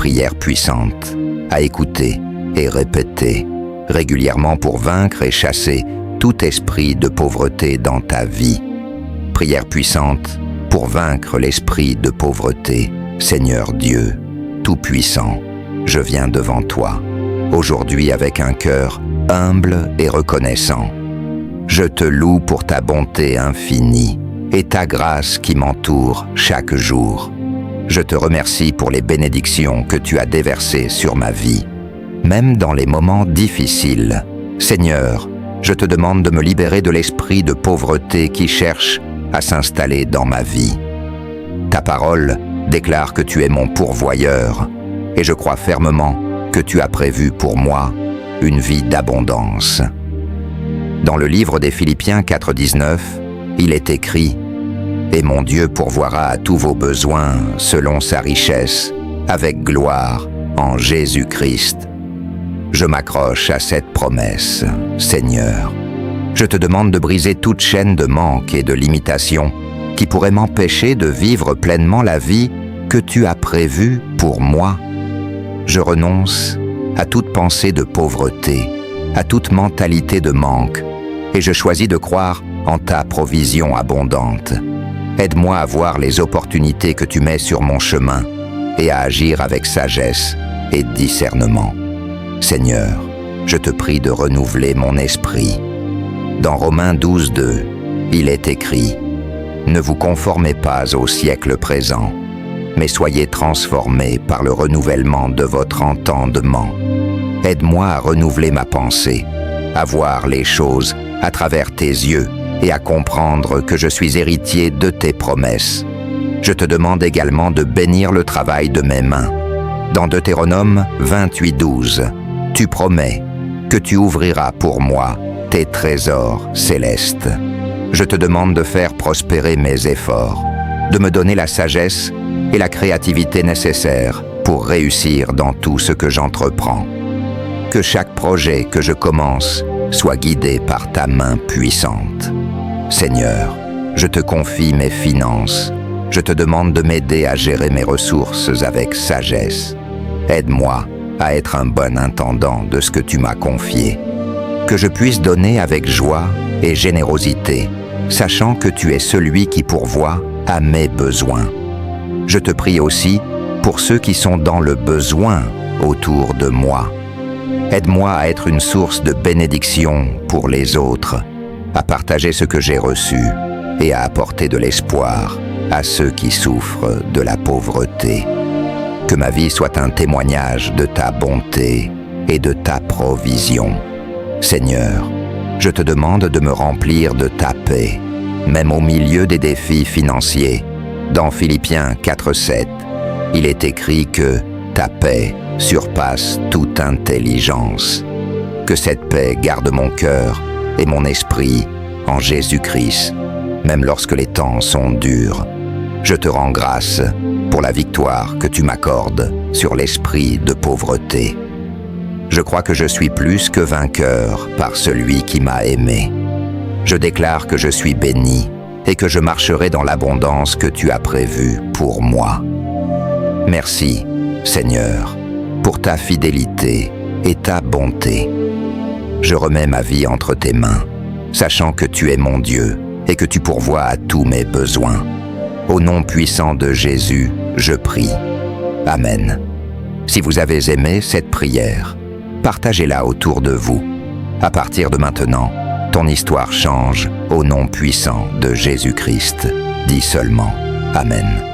prières puissantes, à écouter et répéter régulièrement pour vaincre et chasser tout esprit de pauvreté dans ta vie. Prières puissantes pour vaincre l'esprit de pauvreté. Seigneur Dieu, Tout-Puissant, je viens devant toi, aujourd'hui avec un cœur humble et reconnaissant. Je te loue pour ta bonté infinie et ta grâce qui m'entoure chaque jour. Je te remercie pour les bénédictions que tu as déversées sur ma vie, même dans les moments difficiles. Seigneur, je te demande de me libérer de l'esprit de pauvreté qui cherche à s'installer dans ma vie. Ta parole déclare que tu es mon pourvoyeur, et je crois fermement que tu as prévu pour moi une vie d'abondance. Dans le livre des Philippiens 4,19, il est écrit « Et mon Dieu pourvoira à tous vos besoins selon sa richesse, avec gloire, en Jésus-Christ. » Je m'accroche à cette promesse, Seigneur. Je te demande de briser toute chaîne de manque et de limitation qui pourrait m'empêcher de vivre pleinement la vie que tu as prévue pour moi. Je renonce à toute pensée de pauvreté, à toute mentalité de manque, et je choisis de croire en ta provision abondante. Aide-moi à voir les opportunités que tu mets sur mon chemin et à agir avec sagesse et discernement. Seigneur, je te prie de renouveler mon esprit. Dans Romains 12,2, il est écrit « Ne vous conformez pas au siècle présent, mais soyez transformés par le renouvellement de votre entendement. Aide-moi à renouveler ma pensée, à voir les choses à travers tes yeux et à comprendre que je suis héritier de tes promesses. Je te demande également de bénir le travail de mes mains. Dans Deutéronome 28,12, tu promets que tu ouvriras pour moi tes trésors célestes. Je te demande de faire prospérer mes efforts, de me donner la sagesse et la créativité nécessaires pour réussir dans tout ce que j'entreprends. Que chaque projet que je commence soit guidé par ta main puissante. Seigneur, je te confie mes finances. Je te demande de m'aider à gérer mes ressources avec sagesse. Aide-moi à être un bon intendant de ce que tu m'as confié. Que je puisse donner avec joie et générosité, sachant que tu es celui qui pourvoit à mes besoins. Je te prie aussi pour ceux qui sont dans le besoin autour de moi. Aide-moi à être une source de bénédiction pour les autres, à partager ce que j'ai reçu et à apporter de l'espoir à ceux qui souffrent de la pauvreté. Que ma vie soit un témoignage de ta bonté et de ta provision. Seigneur, je te demande de me remplir de ta paix, même au milieu des défis financiers. Dans Philippiens 4,7, il est écrit que ta paix surpasse toute intelligence. Que cette paix garde mon cœur et mon esprit en Jésus-Christ, même lorsque les temps sont durs. Je te rends grâce pour la victoire que tu m'accordes sur l'esprit de pauvreté. Je crois que je suis plus que vainqueur par celui qui m'a aimé. Je déclare que je suis béni et que je marcherai dans l'abondance que tu as prévue pour moi. Merci, Seigneur, pour ta fidélité et ta bonté. Je remets ma vie entre tes mains, sachant que tu es mon Dieu et que tu pourvois à tous mes besoins. Au nom puissant de Jésus, je prie. Amen. Si vous avez aimé cette prière, partagez-la autour de vous. À partir de maintenant, ton histoire change au nom puissant de Jésus-Christ. Dis seulement Amen.